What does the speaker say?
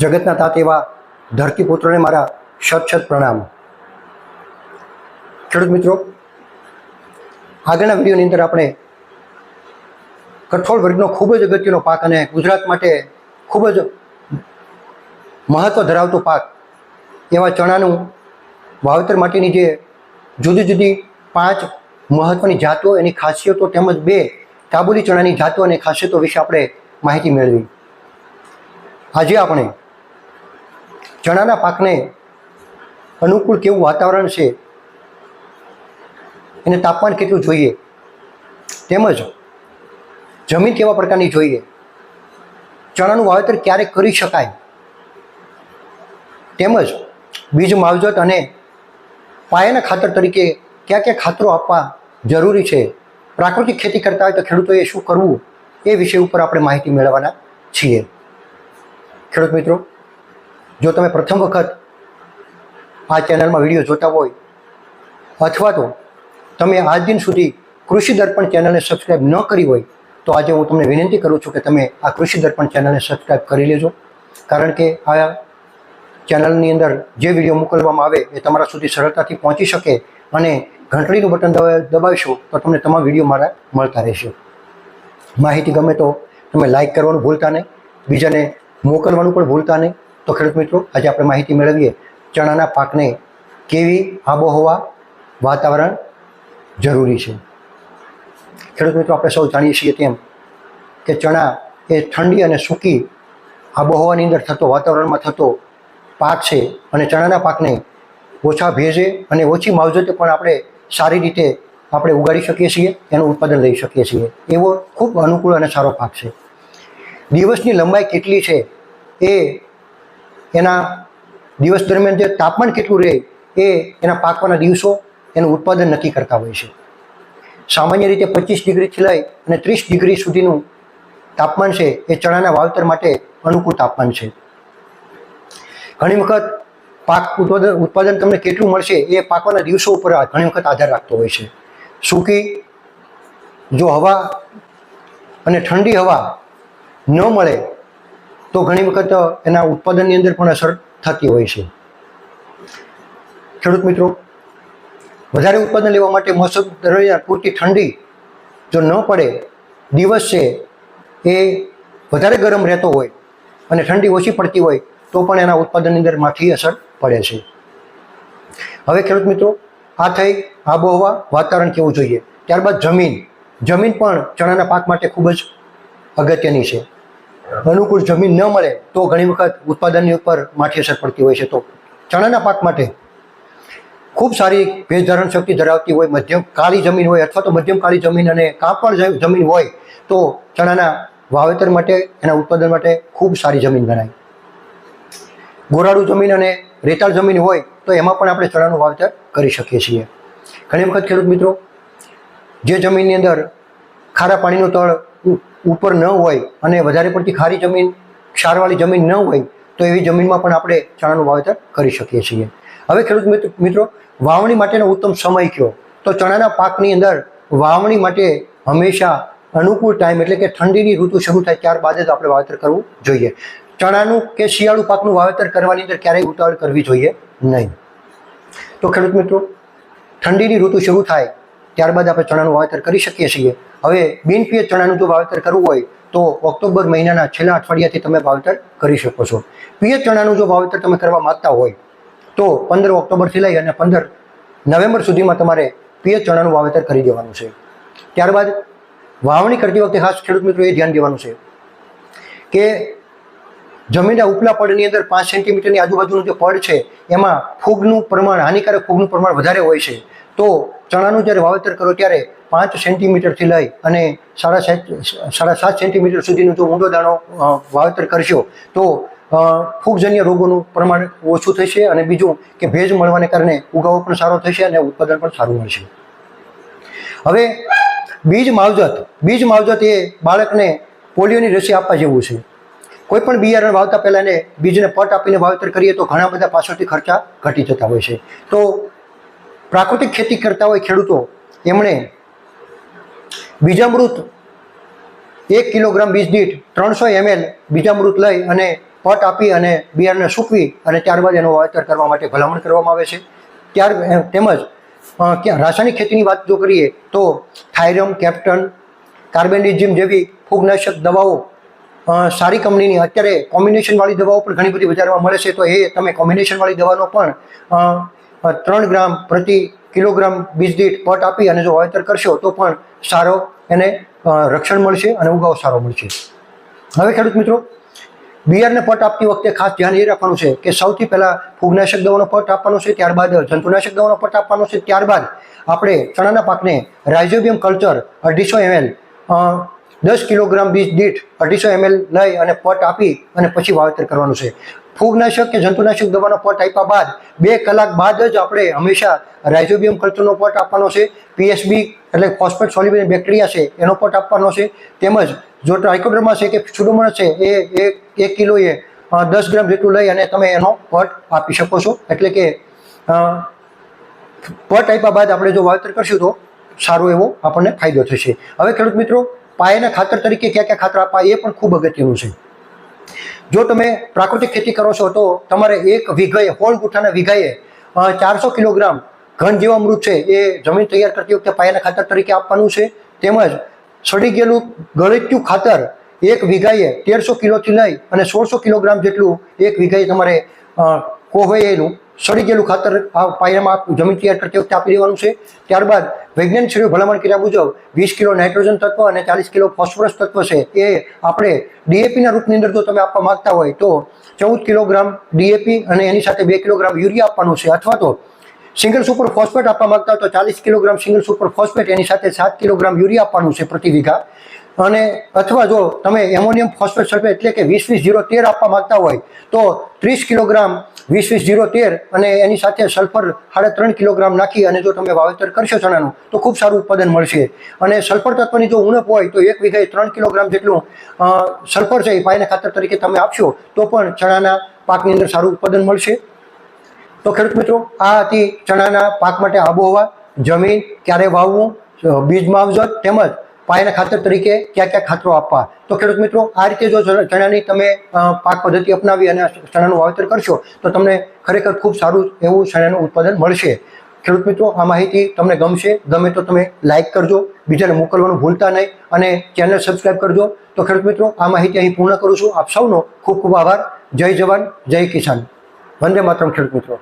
જગતના તાત એવા ધરતીપુત્રોને મારા શત પ્રણામ. ખેડૂત મિત્રો, આગળના વિડીયોની અંદર આપણે કઠોળ વર્ગનો ખૂબ જ અગત્યનો પાક અને ગુજરાત માટે ખૂબ જ મહત્ત્વ ધરાવતો પાક એવા ચણાનું વાવેતર માટેની જે જુદી જુદી 5 મહત્ત્વની જાતો, એની ખાસિયતો તેમજ 2 કાબુલી ચણાની જાતો અને ખાસિયતો વિશે આપણે માહિતી મેળવી. આજે આપણે ચણાના પાકને અનુકૂળ કેવું વાતાવરણ છે, એને તાપમાન કેટલું જોઈએ, તેમજ જમીન કેવા પ્રકારની જોઈએ, ચણાનું વાવેતર ક્યારે કરી શકાય, તેમજ બીજ માવજત અને પાયાના ખાતર તરીકે કયા કયા ખાતરો આપવા જરૂરી છે, પ્રાકૃતિક ખેતી કરતા હોય તો ખેડૂતોએ શું કરવું, એ વિષય ઉપર આપણે માહિતી મેળવવાના છીએ. ખેડૂત મિત્રો, જો તમે પ્રથમ વખત આ ચેનલમાં વિડીયો જોતા હોય અથવા તો તમે આજ દિન સુધી કૃષિ દર્પણ ચેનલને સબસ્ક્રાઈબ ન કરી હોય તો આજે હું તમને વિનંતી કરું છું કે તમે આ કૃષિ દર્પણ ચેનલને સબસ્ક્રાઈબ કરી લેજો. કારણ કે આ ચેનલની અંદર જે વિડીયો મોકલવામાં આવે એ તમારા સુધી સરળતાથી પહોંચી શકે અને ઘંટડીનું બટન દબાવશો તો તમને તમામ વિડીયો મારા મળતા રહેશે. માહિતી ગમે તો તમે લાઈક કરવાનું ભૂલતા નહીં, બીજાને મોકલવાનું પણ ભૂલતા નહીં. તો ખેડૂત મિત્રો, આજે આપણે માહિતી મેળવીએ ચણાના પાકને કેવી આબોહવા વાતાવરણ જરૂરી છે. ખેડૂત મિત્રો, આપણે સૌ જાણીએ છીએ તેમ કે ચણા એ ઠંડી અને સૂકી આબોહવાની અંદર થતો, વાતાવરણમાં થતો પાક છે અને ચણાના પાકને ઓછા ભેજે અને ઓછી માવજતે પણ આપણે સારી રીતે આપણે ઉગાડી શકીએ છીએ, એનું ઉત્પાદન લઈ શકીએ છીએ. એવો ખૂબ અનુકૂળ અને સારો પાક છે. દિવસની લંબાઈ કેટલી છે એ એના દિવસ દરમિયાન જે તાપમાન કેટલું રહે એ એના પાકવાના દિવસો એનું ઉત્પાદન નક્કી કરતા હોય છે. સામાન્ય રીતે 25 ડિગ્રીથી લઈ અને 30 ડિગ્રી સુધીનું તાપમાન છે એ ચણાના વાવેતર માટે અનુકૂળ તાપમાન છે. ઘણી વખત પાક ઉત્પાદન તમને કેટલું મળશે એ પાકવાના દિવસો ઉપર ઘણી વખત આધાર રાખતો હોય છે. સૂકી જો હવા અને ઠંડી હવા ન મળે તો ઘણી વખત એના ઉત્પાદનની અંદર પણ અસર થતી હોય છે. ખેડૂત મિત્રો, વધારે ઉત્પાદન લેવા માટે મોસમ દરમિયાન પૂરતી ઠંડી જો ન પડે, દિવસ છે એ વધારે ગરમ રહેતો હોય અને ઠંડી ઓછી પડતી હોય તો પણ એના ઉત્પાદનની અંદર માઠી અસર પડે છે. હવે ખેડૂત મિત્રો, આ થઈ આબોહવા વાતાવરણ કેવું જોઈએ. ત્યારબાદ જમીન પણ ચણાના પાક માટે ખૂબ જ અગત્યની છે. અનુકૂળ જમીન ન મળે તો ઘણી વખત ઉત્પાદનની ઉપર માઠી અસર પડતી હોય છે. તો ચણાના પાક માટે ખૂબ સારી ભેજ ધારણ શક્તિ ધરાવતી હોય, મધ્યમ કાળી જમીન હોય અથવા તો મધ્યમ કાળી જમીન અને કાપડ જમીન હોય તો ચણાના વાવેતર માટે, એના ઉત્પાદન માટે ખૂબ સારી જમીન ગણાય. ગોરાળુ જમીન અને રેતાળ જમીન હોય તો એમાં પણ આપણે ચણાનું વાવેતર કરી શકીએ છીએ. ઘણી વખત ખેડૂત મિત્રો, જે જમીનની અંદર ખારા પાણીનું તળ ઉપર ન હોય અને વધારે પડતી ખારી જમીન, ક્ષારવાળી જમીન ન હોય તો એવી જમીનમાં પણ આપણે ચણાનું વાવેતર કરી શકીએ છીએ. હવે ખેડૂત મિત્રો, વાવણી માટેનો ઉત્તમ સમય કયો? તો ચણાના પાકની અંદર વાવણી માટે હંમેશા અનુકૂળ ટાઈમ એટલે કે ઠંડીની ઋતુ શરૂ થાય ત્યારબાદ જ આપણે વાવેતર કરવું જોઈએ. ચણાનું કે શિયાળુ પાકનું વાવેતર કરવાની અંદર ક્યારેય ઉતાવળ કરવી જોઈએ નહીં. તો ખેડૂત મિત્રો, ઠંડીની ઋતુ શરૂ થાય ત્યારબાદ આપણે ચણાનું વાવેતર કરી શકીએ છીએ. હવે બિનપિયત ચણાનું જો વાવેતર કરવું હોય તો ઓક્ટોબર મહિનાના છેલ્લા અઠવાડિયાથી તમે વાવેતર કરી શકો છો. પિયત ચણાનું જો વાવેતર તમે કરવા માગતા હોય તો 15 ઓક્ટોબરથી લઈ અને 15 નવેમ્બર સુધીમાં તમારે પિયત ચણાનું વાવેતર કરી દેવાનું છે. ત્યારબાદ વાવણી કરતી વખતે ખાસ ખેડૂત મિત્રો એ ધ્યાન દેવાનું છે કે જમીનના ઉપલા પડની અંદર 5 સેન્ટીમીટરની આજુબાજુનું જે પડ છે એમાં ફૂગનું પ્રમાણ, હાનિકારક ફૂગનું પ્રમાણ વધારે હોય છે. તો ચણાનું જ્યારે વાવેતર કરો ત્યારે 5 સેન્ટીમીટરથી લઈ અને 7.5 સેન્ટીમીટર સુધીનો જો ઊંડો દાણો વાવેતર કરશો તો ફૂગજન્ય રોગોનું પ્રમાણ ઓછું થશે અને બીજું કે ભેજ મળવાને કારણે ઉગાવો પણ સારો થશે અને ઉત્પાદન પણ સારું મળશે. હવે બીજ માવજત એ બાળકને પોલિયોની રસી આપવા જેવું છે. કોઈ પણ બિયારણ વાવતા પહેલાં એને બીજને પટ આપીને વાવેતર કરીએ તો ઘણા બધા પાછળથી ખર્ચા ઘટી જતા હોય છે. તો પ્રાકૃતિક ખેતી કરતા હોય ખેડૂતો, એમણે બીજામૃત 1 કિલોગ્રામ બીજ દીઠ 300 ml બીજામૃત લઈ અને પટ આપી અને બિયારણને સૂકવી અને ત્યારબાદ એનું વાવેતર કરવા માટે ભલામણ કરવામાં આવે છે. તેમજ રાસાયણિક ખેતીની વાત જો કરીએ તો થાયરમ, કેપ્ટન, કાર્બેન્ડિઝમ જેવી ફૂગનાશક દવાઓ સારી કંપનીની અત્યારે કોમ્બિનેશનવાળી દવાઓ પણ ઘણી બધી બજારમાં મળે છે, તો એ તમે કોમ્બિનેશનવાળી દવાનો પણ 3 ગ્રામ પ્રતિ કિલોગ્રામ બીજ દીઠ પટ આપી અને જો વાવેતર કરશો તો પણ સારો એને રક્ષણ મળશે અને ઉગાવ સારો મળશે. હવે ખેડૂત મિત્રો, બિયારણને પટ આપતી વખતે ખાસ ધ્યાન એ રાખવાનું છે કે સૌથી પહેલાં ફૂગનાશક દવાનો પટ આપવાનો છે, ત્યારબાદ જંતુનાશક દવાનો પટ આપવાનો છે, ત્યારબાદ આપણે ચણાના પાકને રાઇઝોબિયમ કલ્ચર 250 ml 10 કિલોગ્રામ બીજ દીઠ 250 ml લઈ અને પટ આપી અને પછી વાવેતર કરવાનું છે. ફૂગનાશક કે જંતુનાશક દવાનો પટ આપ્યા બાદ 2 કલાક બાદ જ આપણે હંમેશા રાઇઝોબિયમ કલ્ચરનો પટ આપવાનો છે. પીએસબી એટલે ફોસ્ફેટ સોલ્યુબલ બેક્ટેરિયા છે એનો પટ આપવાનો છે. તેમજ જો ટ્રાઇકોડર્મા છે કે સુડોમોનાસ છે એ 1 કિલોએ 10 ગ્રામ જેટલું લઈ અને તમે એનો પટ આપી શકો છો. એટલે કે પટ આપ્યા બાદ આપણે જો વાવેતર કરશું તો સારો એવો આપણને ફાયદો થશે. હવે ખેડૂત મિત્રો, પાયાના ખાતર તરીકે કયા કયા ખાતર આપવા એ પણ ખૂબ અગત્યનું છે. જો તમે પ્રાકૃતિક ખેતી કરો છો તો તમારે 1 વીઘાએ હોળ ગુઠાના વીઘાએ 400 કિલોગ્રામ ઘન જીવામૃત છે એ જમીન તૈયાર કરતી વખતે પાયાના ખાતર તરીકે આપવાનું છે. તેમજ સડી ગયેલું ગળેત્યું ખાતર 1 વીઘાએ 1300 કિલોથી લઈ અને 1600 કિલોગ્રામ જેટલું 1 વીઘાએ તમારે કોહવેલું સડી ગયેલું ખાતર પાયામાં જમીન તૈયાર કરતી વખતે આપી દેવાનું છે. ત્યારબાદ વૈજ્ઞાનિક ભલામણ કર્યા મુજબ 20 કિલો નાઇટ્રોજન તત્વ અને 40 કિલો ફોસ્ફરસ તત્વ છે એ આપણે ડીએપીના રૂપની અંદર જો તમે આપવા માંગતા હોય તો 14 કિલોગ્રામ ડીએપી અને એની સાથે 2 કિલોગ્રામ યુરિયા આપવાનું છે, અથવા તો સિંગલ સુપર ફોસ્ફેટ આપવા માંગતા હોય તો 40 કિલોગ્રામ સિંગલ સુપર ફોસ્ફેટ એની સાથે 7 કિલોગ્રામ યુરિયા આપવાનું છે પ્રતિ વીઘા. અને અથવા જો તમે એમોનિયમ ફોસ્ફેટ સલ્ફેટ એટલે કે 20-20-0-13 આપવા માંગતા હોય તો 30 કિલોગ્રામ 20-20-0-13 અને એની સાથે સલ્ફર 3.5 કિલોગ્રામ નાખી અને જો તમે વાવેતર કરશો ચણાનું તો ખૂબ સારું ઉત્પાદન મળશે. અને સલ્ફર તત્વની જો ઉણપ હોય તો 1 વીઘાએ 3 કિલોગ્રામ જેટલું સલ્ફર છે એ પાયાના ખાતર તરીકે તમે આપશો તો પણ ચણાના પાકની અંદર સારું ઉત્પાદન મળશે. તો ખેડૂત મિત્રો, આ હતી ચણાના પાક માટે આબોહવા, જમીન, ક્યારે વાવવું, બીજ માવજત તેમજ પાયાના ખાતર તરીકે કયા કયા ખાતરો આપવા. તો ખેડૂત મિત્રો, આ રીતે જો ચણાની તમે પાક પદ્ધતિ અપનાવી અને ચણાનું વાવેતર કરશો તો તમને ખરેખર ખૂબ સારું એવું ચણાનું ઉત્પાદન મળશે. ખેડૂત મિત્રો, આ માહિતી તમને ગમે તો તમે લાઇક કરજો, બીજાને મોકલવાનું ભૂલતા નહીં અને ચેનલ સબસ્ક્રાઈબ કરજો. તો ખેડૂત મિત્રો, આ માહિતી અહીં પૂર્ણ કરું છું. આપ સૌનો ખૂબ ખૂબ આભાર. જય જવાન, જય કિસાન. વંદે માતરમ ખેડૂત મિત્રો.